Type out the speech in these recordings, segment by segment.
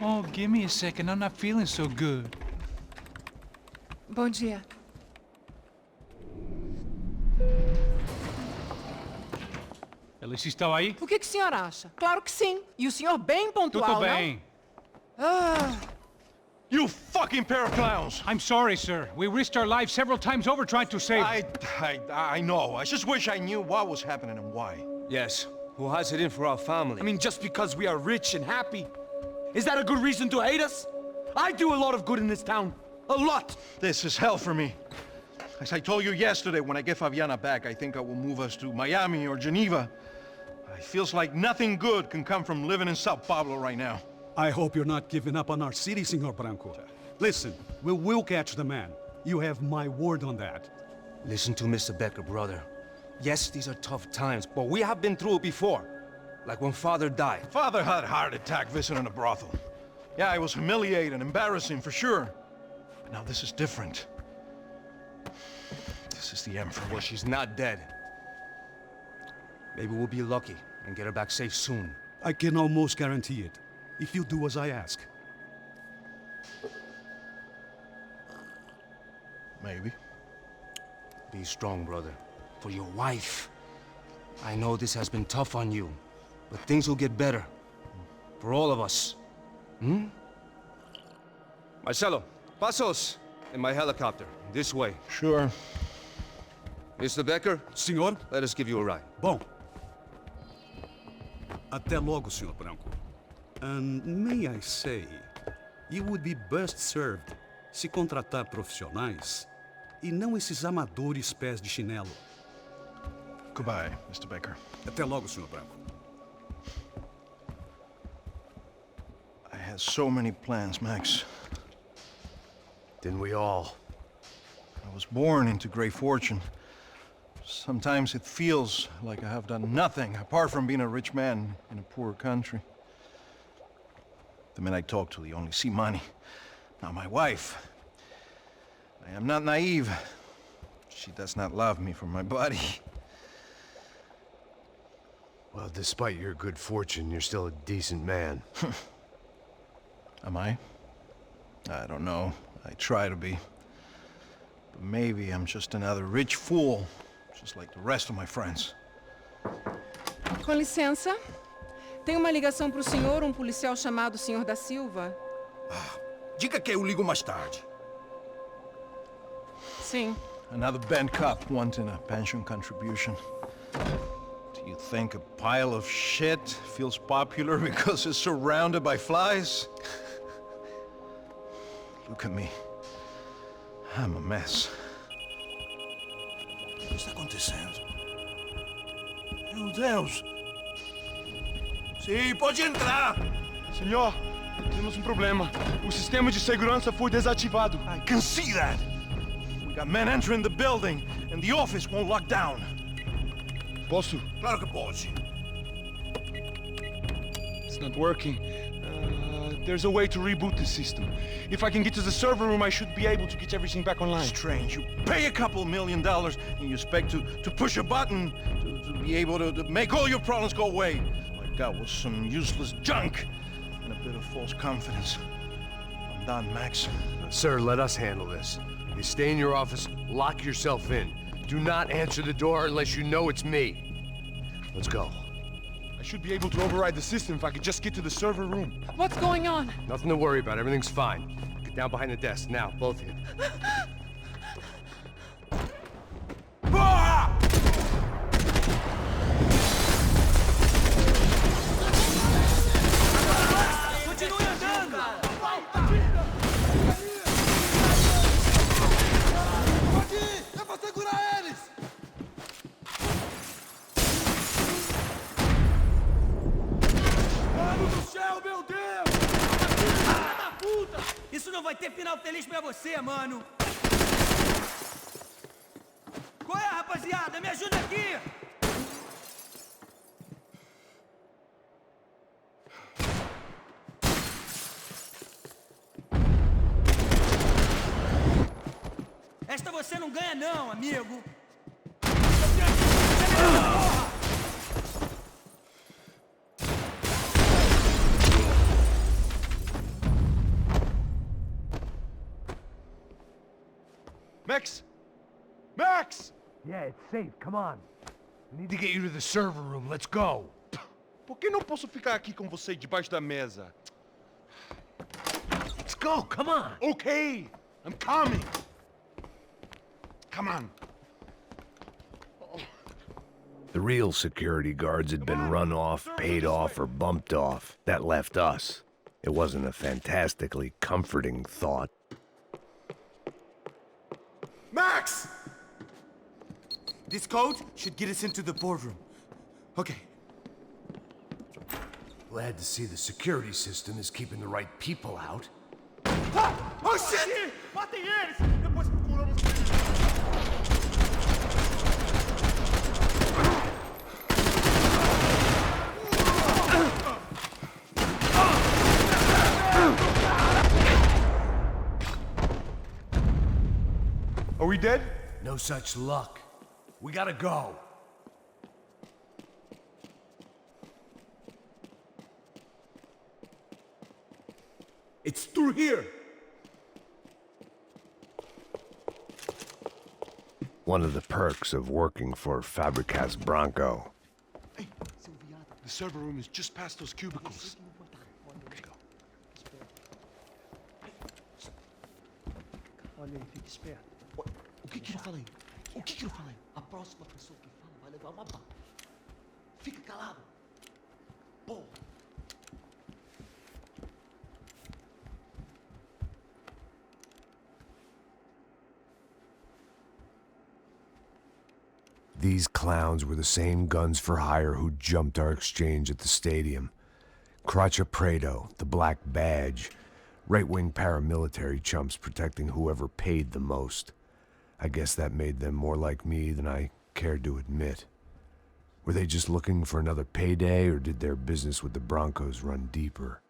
Oh, give me a second. I'm not feeling so good. Bom dia. Alice estava aí? O que o senhor acha? Claro que sim. E o senhor bem pontual, Tudo bem. You fucking pair of clowns! I'm sorry, sir. We risked our lives several times over trying to save... I know. I just wish I knew what was happening and why. Yes. Who has it in for our family? I mean, just because we are rich and happy? Is that a good reason to hate us? I do a lot of good in this town. A lot! This is hell for me. As I told you yesterday, when I get Fabiana back, I think I will move us to Miami or Geneva. It feels like nothing good can come from living in Sao Paulo right now. I hope you're not giving up on our city, Senor Branco. Listen, we will catch the man. You have my word on that. Listen to Mr. Becker, brother. Yes, these are tough times, but we have been through it before. Like when Father died. Father had a heart attack visiting a brothel. Yeah, it was humiliating, embarrassing, for sure. But now this is different. This is the end for me. Well, she's not dead. Maybe we'll be lucky and get her back safe soon. I can almost guarantee it, if you do as I ask. Maybe. Be strong, brother. For your wife. I know this has been tough on you, but things will get better. For all of us. Hmm? Marcelo, pasos in my helicopter. This way. Sure. Mr. Becker? Senhor? Let us give you a ride. Bom. Até logo, Senhor Branco. And may I say, you would be best served se contratar profissionais e não esses amadores pés de chinelo. Goodbye, Mr. Becker. Até logo, Senhor Branco. I had so many plans, Max. Didn't we all? I was born into great fortune. Sometimes it feels like I have done nothing apart from being a rich man in a poor country. The men I talk to, they only see money. Now my wife, I am not naive. She does not love me for my body. Well, despite your good fortune, you're still a decent man. Am I? I don't know. I try to be. But maybe I'm just another rich fool, just like the rest of my friends. Com licença. Tem uma ligação pro senhor, um policial chamado Sr. da Silva. Diga que eu ligo mais tarde. Sim. Another bent cop wanting a pension contribution. Do you think a pile of shit feels popular because it's surrounded by flies? Look at me. I'm a mess. O que está acontecendo? Meu Deus! Sim, pode entrar! Senhor, temos um problema. O sistema de segurança foi desativado. I can see that! We got men entering the building, and the office won't lock down. Posso? Claro que pode. It's not working. There's a way to reboot the system. If I can get to the server room, I should be able to get everything back online. Strange. You pay a couple $1 million, and you expect to push a button to be able to make all your problems go away. Like that was some useless junk and a bit of false confidence. I'm done, Max. Sir, let us handle this. You stay in your office, lock yourself in. Do not answer the door unless you know it's me. Let's go. I should be able to override the system if I could just get to the server room. What's going on? Nothing to worry about. Everything's fine. Get down behind the desk. Now, both of you. Continue andando! Aqui! É pra segurar eles! Mano do céu, meu Deus! Filha da puta! Isso não vai ter final feliz pra você, mano! Qual é, rapaziada? Me ajuda aqui! Esta você não ganha não, amigo! Yeah, it's safe. Come on. We need to get you to the server room. Let's go. Por que não posso ficar aqui com você debaixo da mesa? Let's go. Come on. Okay, I'm coming. Come on. The real security guards had been run off, paid off, or bumped off. That left us. It wasn't a fantastically comforting thought. Max! This code should get us into the boardroom. Okay. Glad to see the security system is keeping the right people out. Ah! Oh, shit! Matem eles! Depois procuramos eles. Are we dead? No such luck. We gotta go. It's through here. One of the perks of working for Fabricas Branco. Hey, the server room is just past those cubicles. Let's go. Olha aí, fique esperto. O que eu falei? O que eu falei? A próxima pessoa que fala vai levar uma bala. Fica calado. Porra. These clowns were the same guns for hire who jumped our exchange at the stadium. Crotcha Prado, the Black Badge. Right-wing paramilitary chumps protecting whoever paid the most. I guess that made them more like me than I cared to admit. Were they just looking for another payday, or did their business with the Broncos run deeper?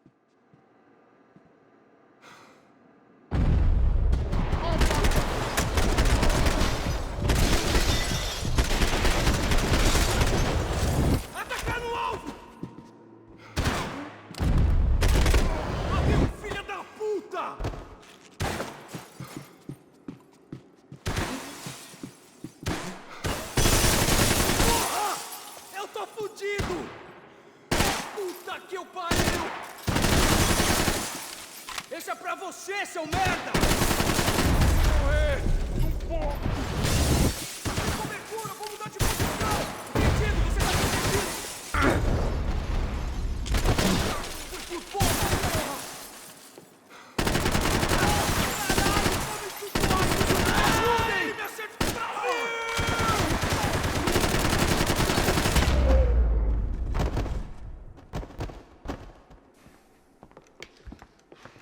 Deixa pra você, seu merda! Correr! Não posso! Cobertura, vou mudar de posição! Entendido, você tá protegido! Por porra, porra! Caralho, como isso dói! Ajudem! Me acerte no Brasil!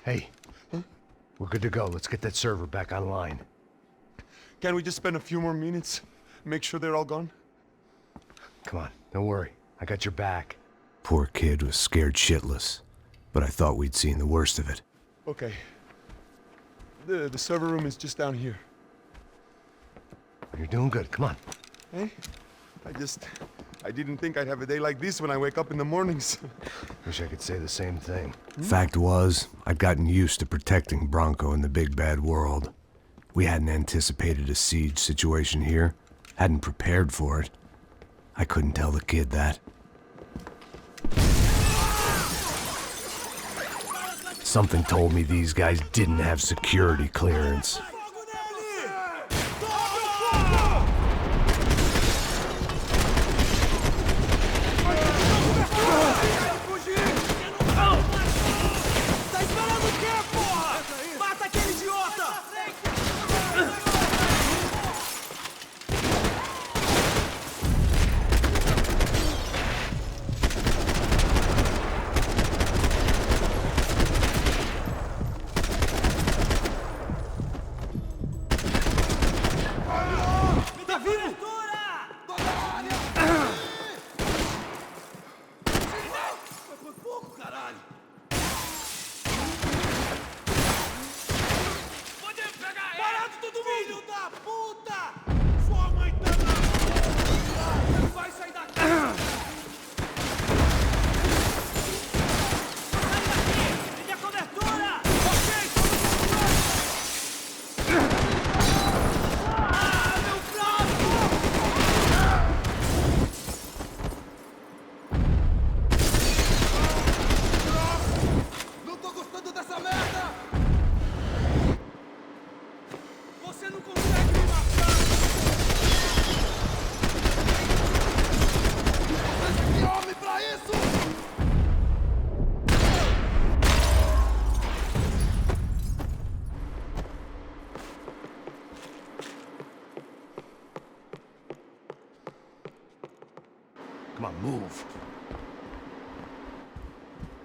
Hey, we're good to go. Let's get that server back online. Can't we just spend a few more minutes? Make sure they're all gone? Come on, don't worry. I got your back. Poor kid was scared shitless, but I thought we'd seen the worst of it. Okay. The server room is just down here. You're doing good. Come on. Hey, I didn't think I'd have a day like this when I wake up in the mornings. Wish I could say the same thing. Fact was, I'd gotten used to protecting Branco in the big bad world. We hadn't anticipated a siege situation here, hadn't prepared for it. I couldn't tell the kid that. Something told me these guys didn't have security clearance.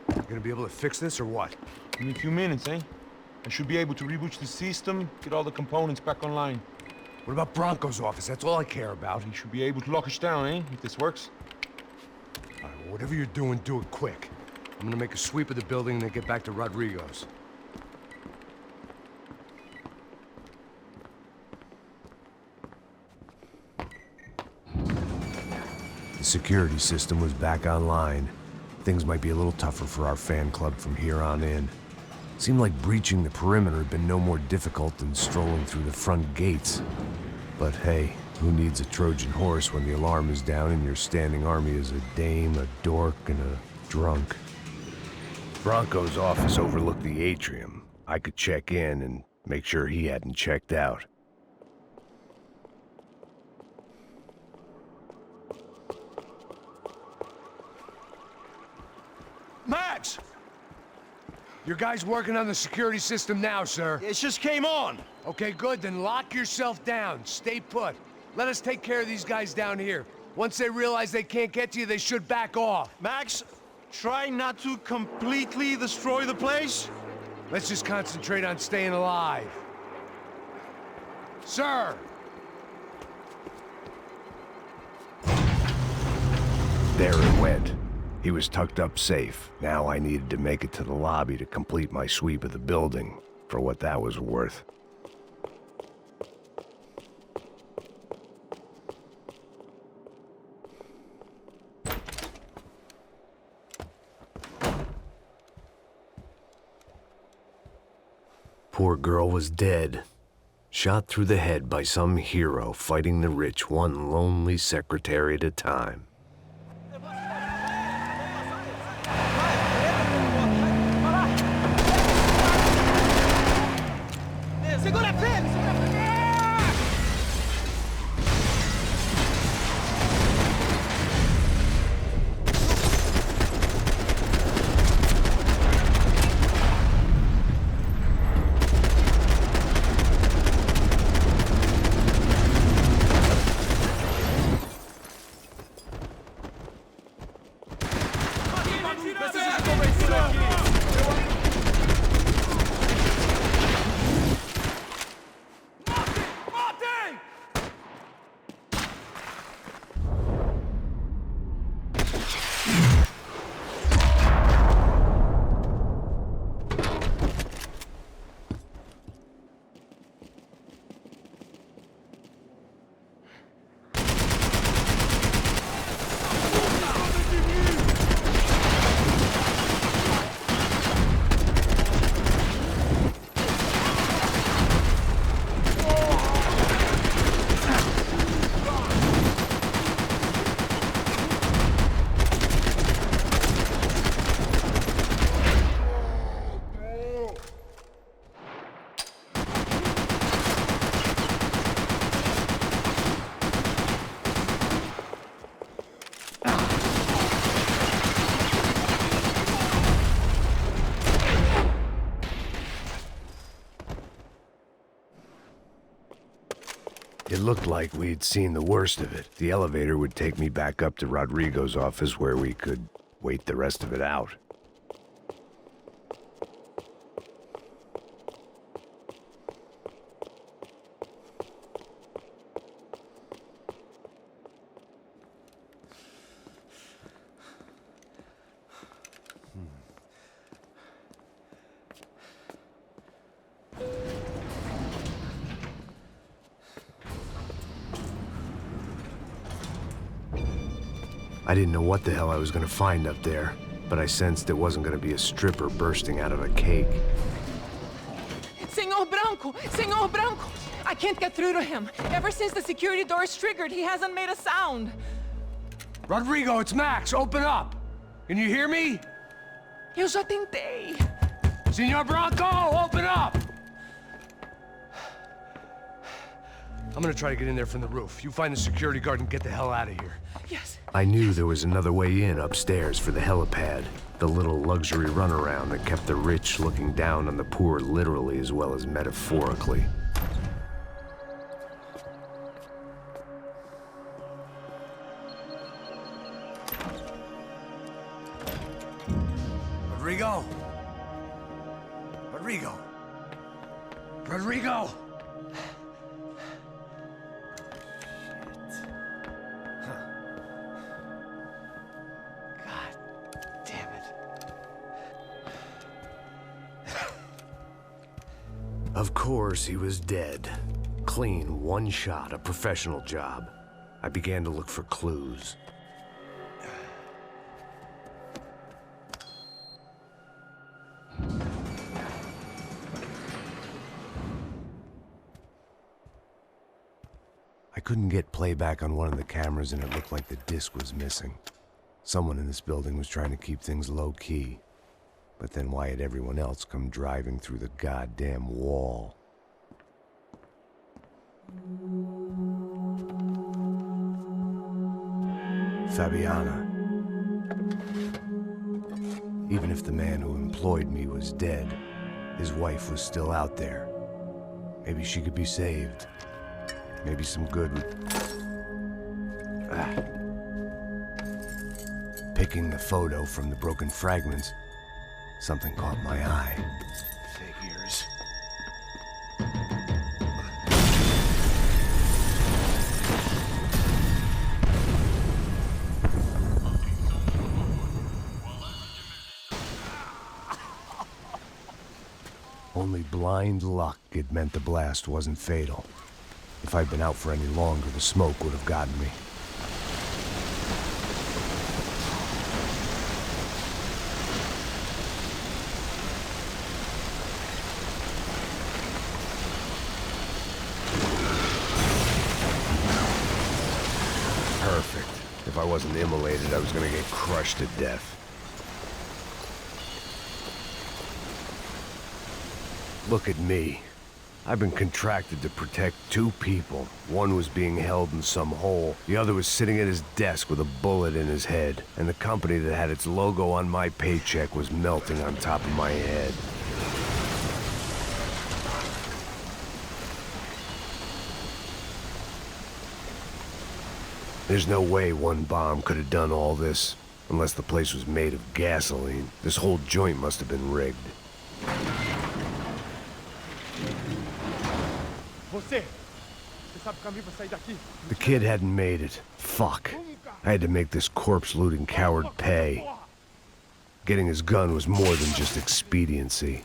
You gonna be able to fix this or what? Give me a few minutes, eh? I should be able to reboot the system, get all the components back online. What about Branco's office? That's all I care about. You should be able to lock us down, eh? If this works. All right, well, whatever you're doing, do it quick. I'm gonna make a sweep of the building and then get back to Rodrigo's. The security system was back online. Things might be a little tougher for our fan club from here on in. Seemed like breaching the perimeter had been no more difficult than strolling through the front gates. But hey, who needs a Trojan horse when the alarm is down and your standing army is a dame, a dork, and a drunk? Branco's office overlooked the atrium. I could check in and make sure he hadn't checked out. Max! Your guy's working on the security system now, sir. It just came on. Okay, good. Then lock yourself down. Stay put. Let us take care of these guys down here. Once they realize they can't get to you, they should back off. Max, try not to completely destroy the place. Let's just concentrate on staying alive. Sir! There it went. He was tucked up safe. Now I needed to make it to the lobby to complete my sweep of the building, for what that was worth. Poor girl was dead. Shot through the head by some hero fighting the rich one lonely secretary at a time. It looked like we'd seen the worst of it. The elevator would take me back up to Rodrigo's office where we could wait the rest of it out. I didn't know what the hell I was going to find up there, but I sensed it wasn't going to be a stripper bursting out of a cake. Senor Branco! Senor Branco! I can't get through to him. Ever since the security door is triggered, he hasn't made a sound. Rodrigo, it's Max. Open up. Can you hear me? Eu já tentei. Senor Branco, open up! I'm gonna try to get in there from the roof. You find the security guard and get the hell out of here. Yes. I knew there was another way in upstairs for the helipad, the little luxury runaround that kept the rich looking down on the poor literally as well as metaphorically. Rodrigo? Rodrigo? Rodrigo! Of course, he was dead. Clean, one shot, a professional job. I began to look for clues. I couldn't get playback on one of the cameras and it looked like the disc was missing. Someone in this building was trying to keep things low-key. But then why had everyone else come driving through the goddamn wall? Fabiana. Even if the man who employed me was dead, his wife was still out there. Maybe she could be saved. Maybe some good would... Picking the photo from the broken fragments, something caught my eye. Figures. Only blind luck it meant the blast wasn't fatal. If I'd been out for any longer, the smoke would have gotten me. Perfect. If I wasn't immolated, I was gonna get crushed to death. Look at me. I've been contracted to protect two people. One was being held in some hole. The other was sitting at his desk with a bullet in his head. And the company that had its logo on my paycheck was melting on top of my head. There's no way one bomb could have done all this. Unless the place was made of gasoline. This whole joint must have been rigged. The kid hadn't made it. Fuck. I had to make this corpse-looting coward pay. Getting his gun was more than just expediency.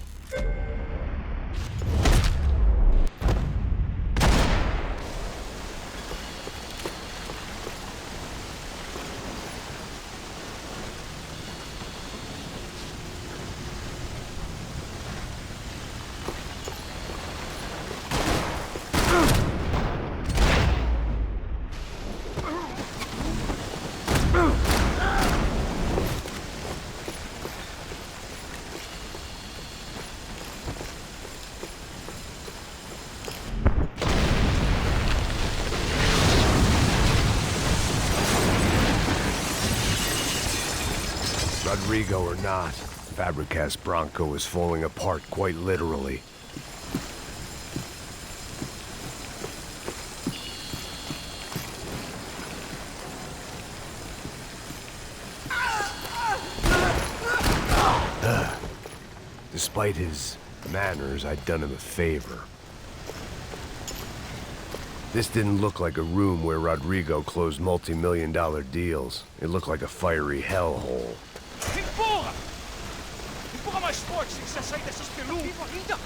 Rodrigo or not, Fabricas Branco is falling apart quite literally. Despite his manners, I'd done him a favor. This didn't look like a room where Rodrigo closed multi-million-dollar deals. It looked like a fiery hellhole. Empurra! Empurra mais forte se quiser sair dessas peludas!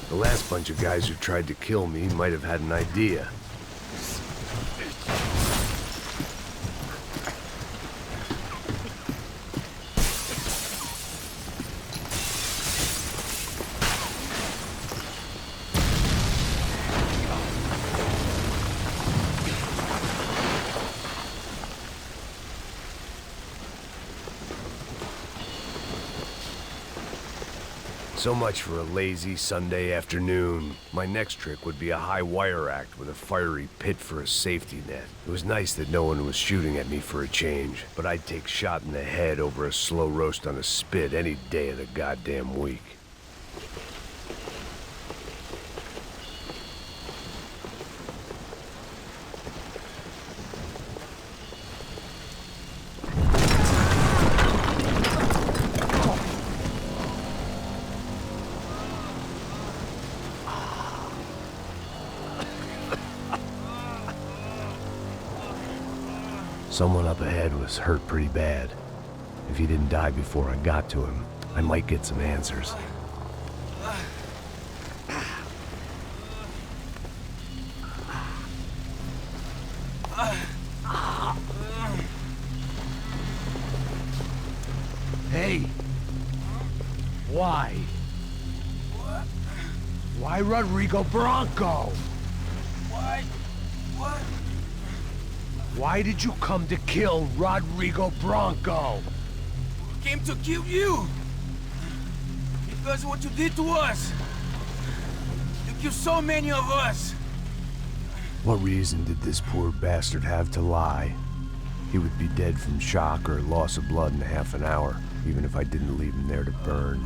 The last bunch of guys who tried to kill me might have had an idea. So much for a lazy Sunday afternoon. My next trick would be a high wire act with a fiery pit for a safety net. It was nice that no one was shooting at me for a change, but I'd take shot in the head over a slow roast on a spit any day of the goddamn week. Someone up ahead was hurt pretty bad. If he didn't die before I got to him, I might get some answers. Hey! Why? Why Rodrigo Branco? Why? What? Why did you come to kill Rodrigo Branco? We came to kill you! Because of what you did to us! You killed so many of us! What reason did this poor bastard have to lie? He would be dead from shock or loss of blood in half an hour, even if I didn't leave him there to burn.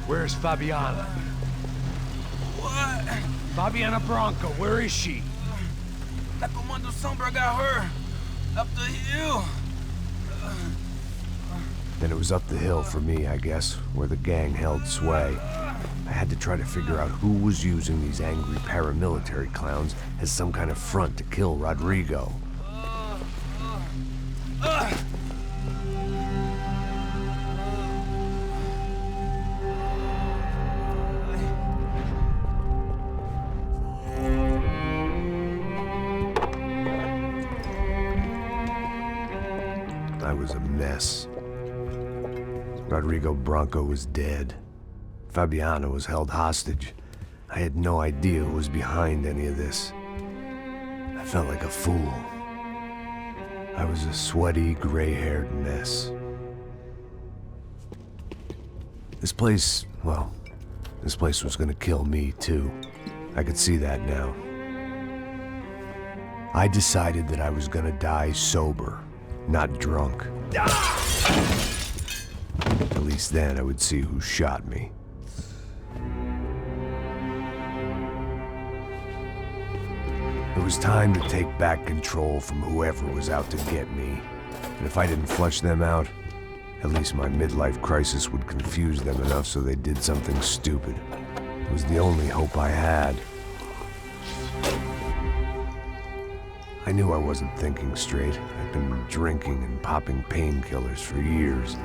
Where's Fabiana? What? Fabiana Branco, where is she? That Comando Sombra got her! Up the hill! Then it was up the hill for me, I guess, where the gang held sway. I had to try to figure out who was using these angry paramilitary clowns as some kind of front to kill Rodrigo. I was a mess. Rodrigo Branco was dead. Fabiana was held hostage. I had no idea who was behind any of this. I felt like a fool. I was a sweaty, gray-haired mess. This place, well, this place was gonna kill me too. I could see that now. I decided that I was gonna die sober, not drunk. At least then I would see who shot me. It was time to take back control from whoever was out to get me. And if I didn't flush them out, at least my midlife crisis would confuse them enough so they did something stupid. It was the only hope I had. I knew I wasn't thinking straight. I'd been drinking and popping painkillers for years.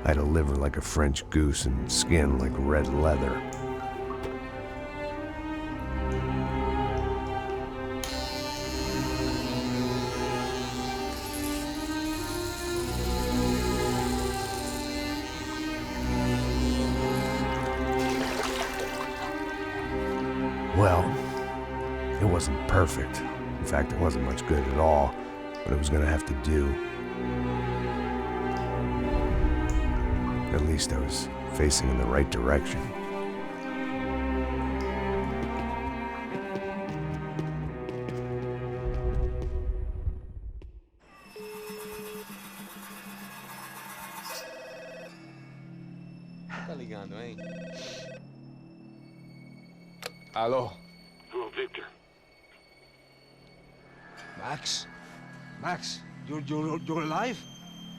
I had a liver like a French goose and skin like red leather. Well, it wasn't perfect. In fact, it wasn't much good at all, but it was gonna have to do. At least I was facing in the right direction. Tá ligando, hein? Alô? Hello, Victor. Max? Max, you're alive?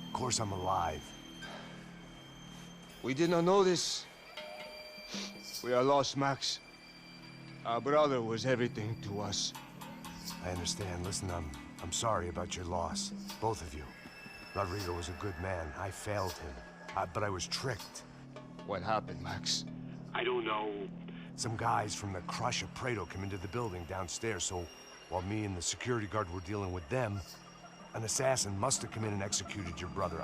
Of course I'm alive. We did not know this. We are lost, Max. Our brother was everything to us. I understand. Listen, I'm sorry about your loss. Both of you. Rodrigo was a good man. I failed him. But I was tricked. What happened, Max? I don't know. Some guys from the Crush of Prado came into the building downstairs, so while me and the security guard were dealing with them, an assassin must have come in and executed your brother.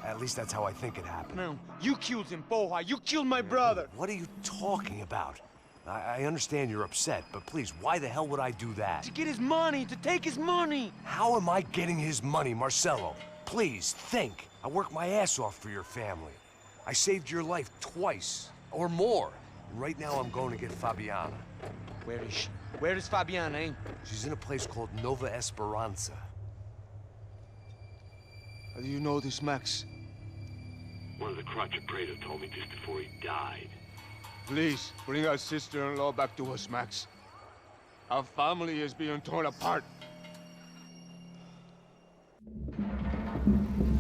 At least that's how I think it happened. No, you killed him, Porra. You killed my brother. What are you talking about? I understand you're upset, but please, why the hell would I do that? To get his money, to take his money. How am I getting his money, Marcelo? Please, think. I worked my ass off for your family. I saved your life twice, or more. And right now I'm going to get Fabiana. Where is she? Where is Fabiana, eh? She's in a place called Nova Esperanza. How do you know this, Max? One of the Crotcher Prado told me just before he died. Please, bring our sister-in-law back to us, Max. Our family is being torn apart.